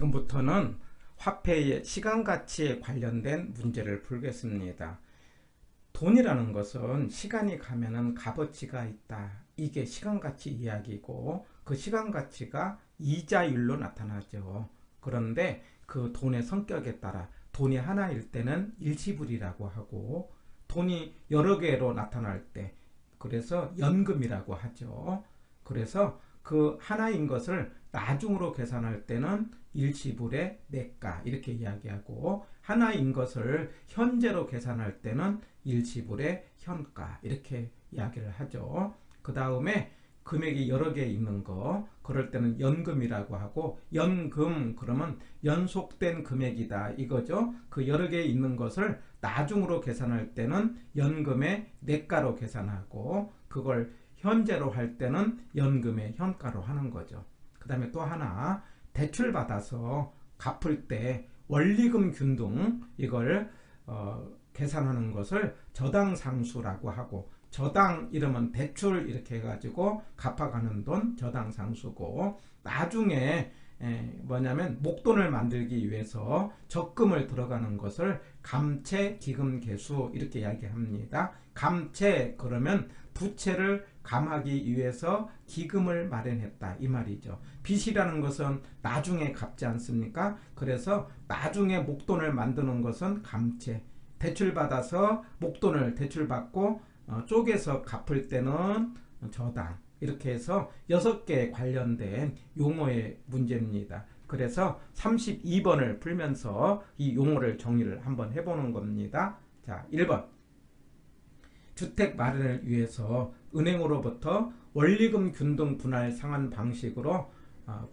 지금부터는 화폐의 시간 가치에 관련된 문제를 풀겠습니다. 돈이라는 것은 시간이 가면은 값어치가 있다. 이게 시간 가치 이야기고, 그 시간 가치가 이자율로 나타나죠. 그런데 그 돈의 성격에 따라 돈이 하나일 때는 일시불이라고 하고, 돈이 여러 개로 나타날 때 그래서 연금이라고 하죠. 그래서 그 하나인 것을 나중으로 계산할 때는 일시불의 내가 이렇게 이야기하고, 하나인 것을 현재로 계산할 때는 일시불의 현가 이렇게 이야기를 하죠. 그 다음에 금액이 여러 개 있는 거, 그럴 때는 연금이라고 하고, 연금 그러면 연속된 금액이다 이거죠. 그 여러 개 있는 것을 나중으로 계산할 때는 연금의 내가로 계산하고, 그걸 현재로 할 때는 연금의 현가로 하는 거죠. 그 다음에 또 하나, 대출 받아서 갚을 때 원리금 균등 이걸 계산하는 것을 저당상수라고 하고, 저당 이러면 대출 이렇게 해가지고 갚아가는 돈 저당상수고, 나중에 뭐냐면 목돈을 만들기 위해서 적금을 들어가는 것을 감채 기금계수 이렇게 이야기합니다. 감채 그러면 부채를 감하기 위해서 기금을 마련했다 이 말이죠. 빚이라는 것은 나중에 갚지 않습니까? 그래서 나중에 목돈을 만드는 것은 감채, 대출받아서 목돈을 대출받고 쪼개서 갚을 때는 저당, 이렇게 해서 6개 관련된 용어의 문제입니다. 그래서 32번을 풀면서 이 용어를 정리를 한번 해보는 겁니다. 자, 1번, 주택 마련을 위해서 은행으로부터 원리금 균등 분할 상환 방식으로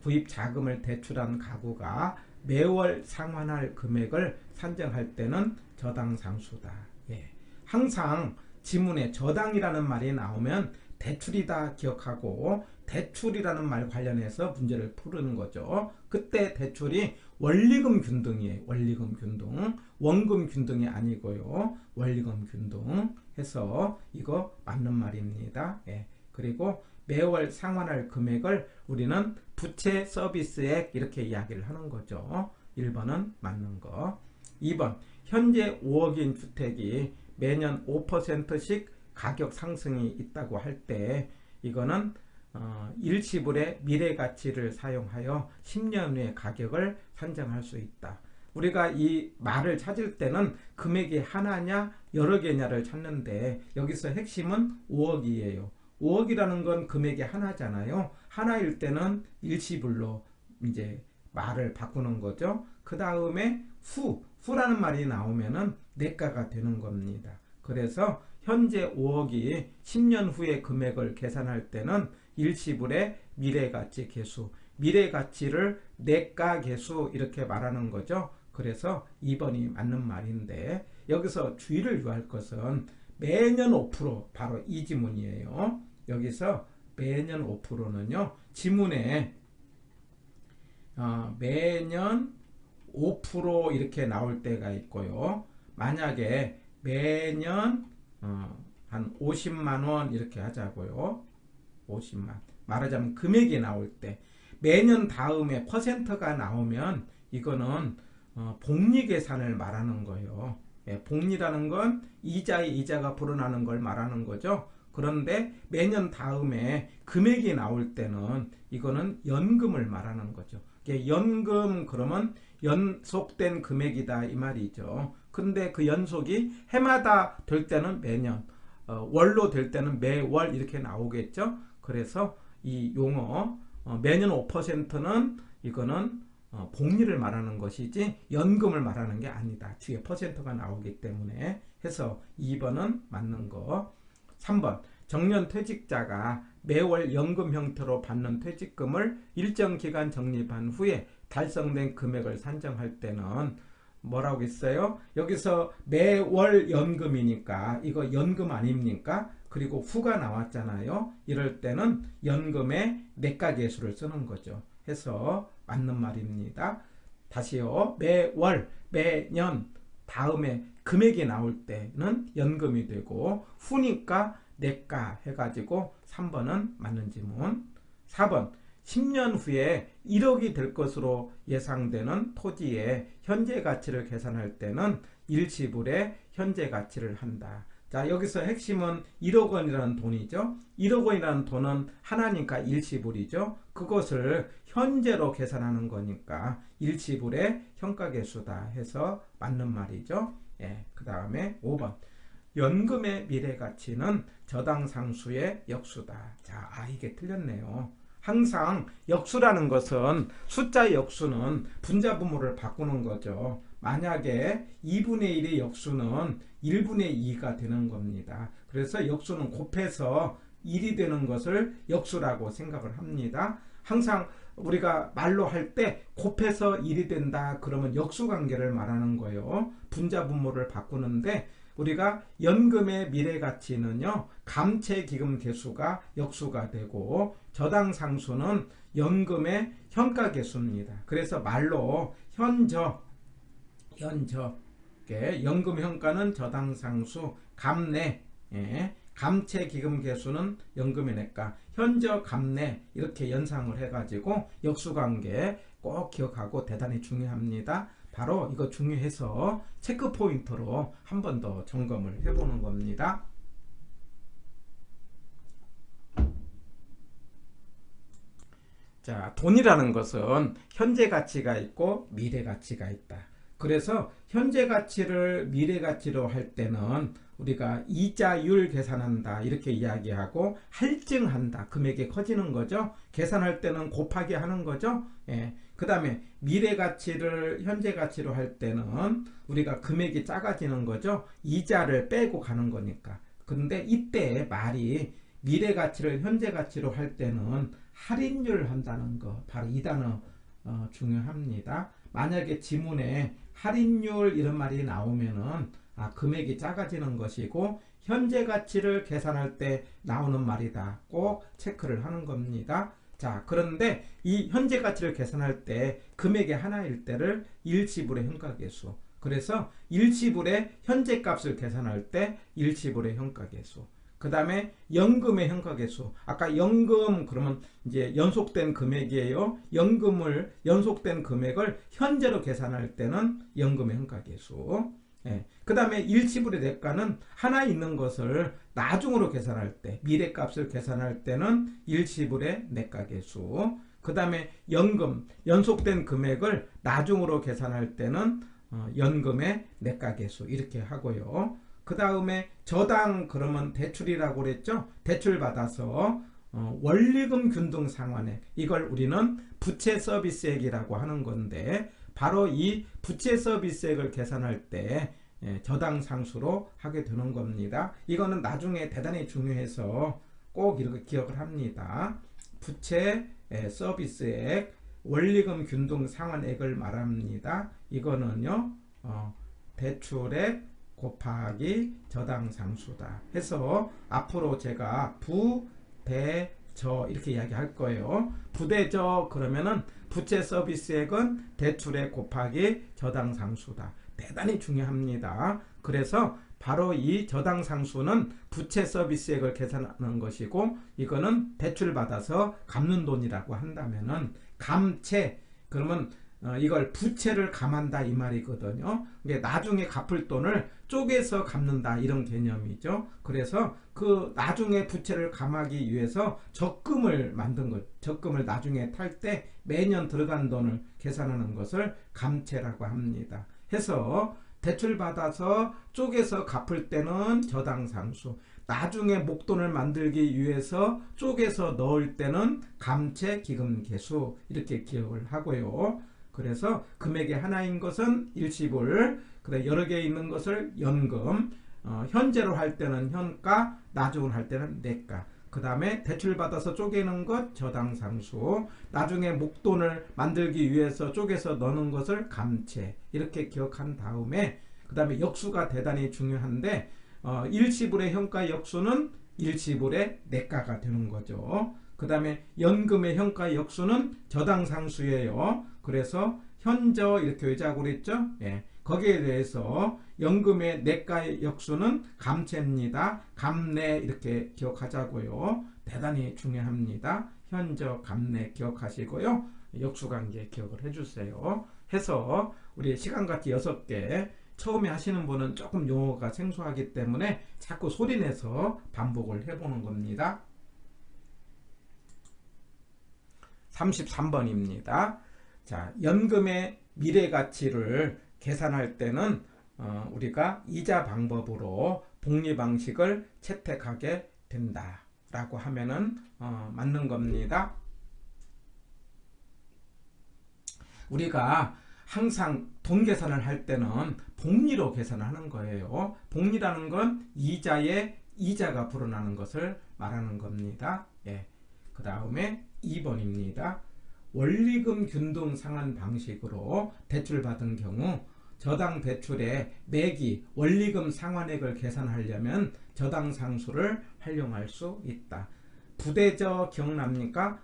구입 자금을 대출한 가구가 매월 상환할 금액을 산정할 때는 저당상수다. 예. 항상 지문에 저당이라는 말이 나오면 대출이다 기억하고, 대출이라는 말 관련해서 문제를 푸는 거죠. 그때 대출이 원리금 균등이에요. 원리금 균등, 원금 균등이 아니고요. 원리금 균등 해서 이거 맞는 말입니다. 예. 그리고 매월 상환할 금액을 우리는 부채 서비스액 이렇게 이야기를 하는 거죠. 1번은 맞는 거. 2번, 현재 5억인 주택이 매년 5%씩 가격 상승이 있다고 할 때 이거는 일시불의 미래가치를 사용하여 10년 후의 가격을 산정할 수 있다. 우리가 이 말을 찾을 때는 금액이 하나냐 여러 개냐를 찾는데, 여기서 핵심은 5억이에요. 5억이라는 건 금액이 하나잖아요. 하나일 때는 일시불로 이제 말을 바꾸는 거죠. 그 다음에 후라는 말이 나오면은 내가가 되는 겁니다. 그래서 현재 5억이 10년 후의 금액을 계산할 때는 일시불의 미래가치 계수, 미래가치를 내가 계수 이렇게 말하는 거죠. 그래서 2번이 맞는 말인데, 여기서 주의를 유할 것은 매년 5% 바로 이 지문이에요. 여기서 매년 5%는요 지문에 매년 5% 이렇게 나올 때가 있고요. 만약에 매년 한 50만원 이렇게 하자고요. 50만, 말하자면 금액이 나올 때 매년 다음에 퍼센트가 나오면 이거는 복리계산을 말하는 거예요. 예, 복리라는 건 이자가 불어나는 걸 말하는 거죠. 그런데 매년 다음에 금액이 나올 때는 이거는 연금을 말하는 거죠. 연금 그러면 연속된 금액이다 이 말이죠. 근데 그 연속이 해마다 될 때는 매년, 월로 될 때는 매월 이렇게 나오겠죠. 그래서 이 용어 매년 5%는 이거는 복리를 말하는 것이지 연금을 말하는 게 아니다. 뒤에 퍼센트가 나오기 때문에 해서 2번은 맞는 거. 3번, 정년퇴직자가 매월 연금 형태로 받는 퇴직금을 일정 기간 적립한 후에 달성된 금액을 산정할 때는 뭐라고 했어요? 여기서 매월 연금이니까 이거 연금 아닙니까? 그리고 후가 나왔잖아요. 이럴 때는 연금의 내가계수를 쓰는 거죠. 해서 맞는 말입니다. 다시요. 매월, 매년 다음에 금액이 나올 때는 연금이 되고, 후니까 내가 해가지고 3번은 맞는 지문. 4번, 10년 후에 1억이 될 것으로 예상되는 토지의 현재 가치를 계산할 때는 일시불의 현재 가치를 한다. 자, 여기서 핵심은 1억 원이라는 돈이죠. 1억 원이라는 돈은 하나니까 일시불이죠. 그것을 현재로 계산하는 거니까 일시불의 현가계수다 해서 맞는 말이죠. 예, 그 다음에 5번. 연금의 미래가치는 저당상수의 역수다. 자, 이게 틀렸네요. 항상 역수라는 것은 숫자의 역수는 분자분모를 바꾸는 거죠. 만약에 2분의 1의 역수는 1분의 2가 되는 겁니다. 그래서 역수는 곱해서 1이 되는 것을 역수라고 생각을 합니다. 항상 우리가 말로 할 때 곱해서 1이 된다 그러면 역수관계를 말하는 거예요. 분자분모를 바꾸는데 우리가 연금의 미래가치는요, 감채기금계수가 역수가 되고 저당상수는 연금의 현가계수입니다. 그래서 말로 연금 현가는 저당상수, 감내, 감채기금계수는 연금의 내가, 현저 감내 이렇게 연상을 해가지고 역수관계 꼭 기억하고 대단히 중요합니다. 바로 이거 중요해서 체크 포인트로 한 번 더 점검을 해보는 겁니다. 자, 돈이라는 것은 현재 가치가 있고 미래 가치가 있다. 그래서 현재 가치를 미래 가치로 할 때는 우리가 이자율 계산한다 이렇게 이야기하고 할증한다. 금액이 커지는 거죠. 계산할 때는 곱하기 하는 거죠. 예. 그 다음에 미래 가치를 현재 가치로 할 때는 우리가 금액이 작아지는 거죠. 이자를 빼고 가는 거니까. 근데 이때 말이 미래 가치를 현재 가치로 할 때는 할인율 한다는 거, 바로 이 단어 중요합니다. 만약에 지문에 할인율 이런 말이 나오면은 금액이 작아지는 것이고 현재 가치를 계산할 때 나오는 말이다. 꼭 체크를 하는 겁니다. 자, 그런데 이 현재 가치를 계산할 때 금액이 하나일 때를 일시불의 현가계수. 그래서 일시불의 현재 값을 계산할 때 일시불의 현가계수. 그 다음에 연금의 현가계수. 아까 연금 그러면 이제 연속된 금액이에요. 연속된 금액을 현재로 계산할 때는 연금의 현가계수. 예. 그 다음에 일시불의 대가는 하나 있는 것을 나중으로 계산할 때, 미래값을 계산할 때는 일시불의 내가계수. 그 다음에 연속된 금액을 나중으로 계산할 때는 연금의 내가계수 이렇게 하고요. 그 다음에 저당 그러면 대출이라고 그랬죠. 대출 받아서 원리금 균등 상환액, 이걸 우리는 부채 서비스액이라고 하는 건데 바로 이 부채 서비스액을 계산할 때 저당 상수로 하게 되는 겁니다. 이거는 나중에 대단히 중요해서 꼭 이렇게 기억을 합니다. 부채 서비스액, 원리금 균등 상환액을 말합니다. 이거는요 대출액 곱하기 저당 상수다 해서 앞으로 제가 부대저 이렇게 이야기할 거예요. 부대저 그러면은 부채 서비스액은 대출액 곱하기 저당 상수다. 대단히 중요합니다. 그래서 바로 이 저당 상수는 부채 서비스액을 계산하는 것이고 이거는 대출 받아서 갚는 돈이라고 한다면은 감채 그러면 이걸 부채를 감한다 이 말이거든요. 나중에 갚을 돈을 쪼개서 갚는다 이런 개념이죠. 그래서 그 나중에 부채를 감하기 위해서 적금을 만든 것, 적금을 나중에 탈 때 매년 들어간 돈을 계산하는 것을 감채라고 합니다. 해서 대출 받아서 쪼개서 갚을 때는 저당상수, 나중에 목돈을 만들기 위해서 쪼개서 넣을 때는 감채 기금계수 이렇게 기억을 하고요. 그래서 금액이 하나인 것은 일시불, 그다음 여러 개 있는 것을 연금, 현재로 할 때는 현가, 나중으로 할 때는 내가. 그 다음에 대출 받아서 쪼개는 것 저당상수, 나중에 목돈을 만들기 위해서 쪼개서 넣는 것을 감채 이렇게 기억한 다음에 그 다음에 역수가 대단히 중요한데 일시불의 현가 역수는 일시불의 내가가 되는 거죠. 그 다음에 연금의 현가 역수는 저당상수예요. 그래서 현저 이렇게 외자고 그랬죠. 예. 거기에 대해서 연금의 내가 역수는 감채입니다. 감내 이렇게 기억하자고요. 대단히 중요합니다. 현저, 감내 기억하시고요. 역수관계 기억을 해주세요. 해서 우리 시간같이 6개 처음에 하시는 분은 조금 용어가 생소하기 때문에 자꾸 소리내서 반복을 해보는 겁니다. 33번입니다. 자, 연금의 미래가치를 계산할 때는 우리가 이자 방법으로 복리 방식을 채택하게 된다 라고 하면은 맞는 겁니다. 우리가 항상 돈 계산을 할 때는 복리로 계산하는 거예요. 복리라는 건 이자에 이자가 불어나는 것을 말하는 겁니다. 예. 그 다음에 2번입니다. 원리금 균등 상환 방식으로 대출받은 경우 저당 대출의 매기 원리금 상환액을 계산하려면 저당 상수를 활용할 수 있다. 부대저 기억납니까?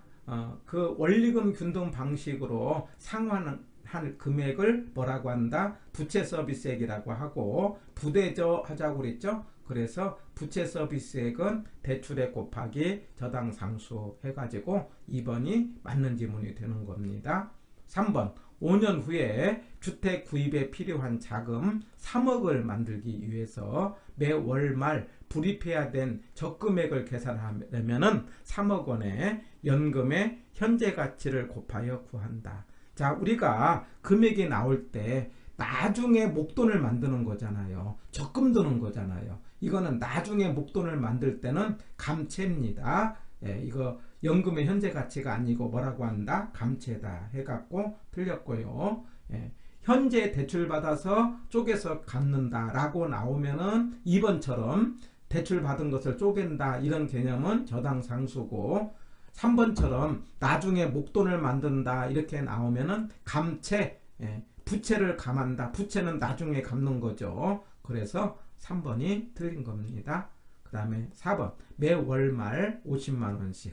그 원리금 균등 방식으로 상환할 금액을 뭐라고 한다? 부채 서비스액이라고 하고 부대저 하자고 그랬죠? 그래서 부채 서비스액은 대출액 곱하기 저당 상수 해가지고 2번이 맞는 지문이 되는 겁니다. 3번 5년 후에 주택 구입에 필요한 자금 3억을 만들기 위해서 매월 말 불입해야 된 적금액을 계산하려면 3억 원의 연금의 현재 가치를 곱하여 구한다. 자, 우리가 금액이 나올 때 나중에 목돈을 만드는 거잖아요. 적금 드는 거잖아요. 이거는 나중에 목돈을 만들 때는 감채입니다. 예, 이거 연금의 현재 가치가 아니고 뭐라고 한다? 감채다 해갖고 틀렸고요. 예, 현재 대출받아서 쪼개서 갚는다 라고 나오면은 2번처럼 대출받은 것을 쪼갠다 이런 개념은 저당상수고 3번처럼 나중에 목돈을 만든다 이렇게 나오면은 감채, 예, 부채를 감한다. 부채는 나중에 갚는 거죠. 그래서 3번이 틀린 겁니다. 그 다음에 4번 매월 말 50만원씩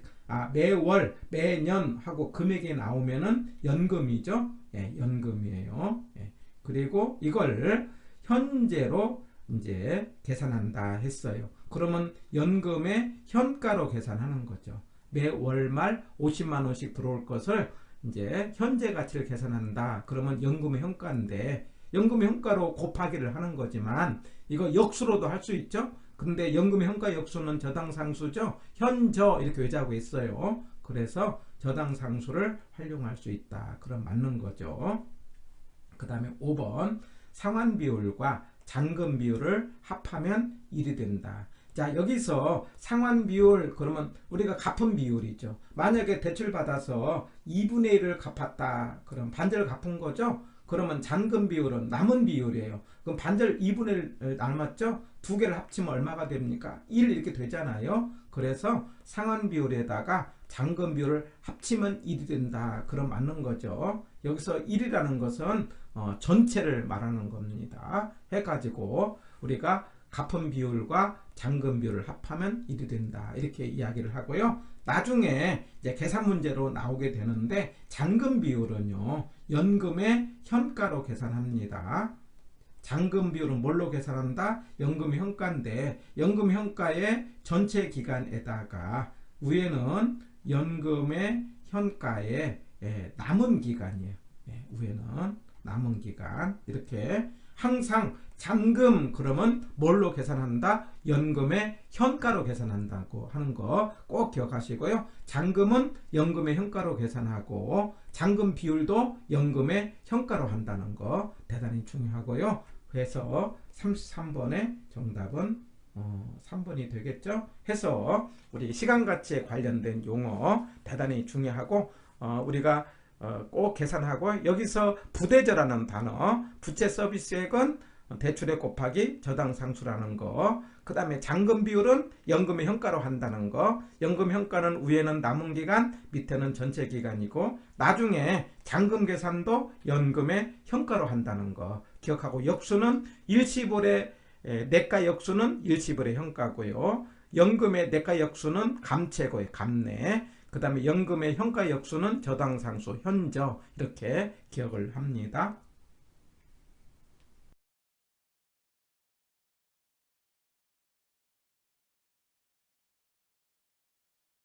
매월 매년 하고 금액이 나오면은 연금이죠. 예, 연금이에요. 예, 그리고 이걸 현재로 이제 계산한다 했어요. 그러면 연금의 현가로 계산하는 거죠. 매월 말 50만원씩 들어올 것을 이제 현재 가치를 계산한다. 그러면 연금의 현가인데 연금의 현가로 곱하기를 하는 거지만 이거 역수로도 할 수 있죠. 근데 연금의 현가 역수는 저당상수죠. 현저 이렇게 외자고 있어요. 그래서 저당상수를 활용할 수 있다. 그럼 맞는 거죠. 그 다음에 5번 상환비율과 잔금비율을 합하면 1이 된다. 자, 여기서 상환비율 그러면 우리가 갚은 비율이죠. 만약에 대출받아서 2분의 1을 갚았다. 그럼 반절 갚은 거죠. 그러면 잔금 비율은 남은 비율이에요. 그럼 반절 2분의 1 남았죠? 두 개를 합치면 얼마가 됩니까? 1 이렇게 되잖아요. 그래서 상환 비율에다가 잔금 비율을 합치면 1이 된다. 그럼 맞는 거죠. 여기서 1이라는 것은 전체를 말하는 겁니다. 해가지고 우리가 갚은 비율과 잔금 비율을 합하면 1이 된다. 이렇게 이야기를 하고요. 나중에 이제 계산 문제로 나오게 되는데 잔금 비율은요. 연금의 현가로 계산합니다. 잔금 비율은 뭘로 계산한다? 연금의 현가인데 연금 현가의 전체 기간에다가 위에는 연금의 현가의 남은 기간이에요. 위에는 남은 기간 이렇게 항상 잔금 그러면 뭘로 계산한다? 연금의 현가로 계산한다고 하는 거 꼭 기억하시고요. 잔금은 연금의 현가로 계산하고 잔금 비율도 연금의 현가로 한다는 거 대단히 중요하고요. 그래서 33번의 정답은 3번이 되겠죠. 해서 우리 시간가치에 관련된 용어 대단히 중요하고 우리가 꼭 계산하고 여기서 부대저라는 단어 부채 서비스액은 대출액 곱하기 저당상수라는 거 그 다음에 잔금 비율은 연금의 현가로 한다는 거 연금 현가는 위에는 남은 기간 밑에는 전체 기간이고 나중에 잔금 계산도 연금의 현가로 한다는 거 기억하고 역수는 일시불의 내가 역수는 일시불의 현가고요 연금의 내가 역수는 감채고요 감내 그 다음에 연금의 현가 역수는 저당상수 현저 이렇게 기억을 합니다.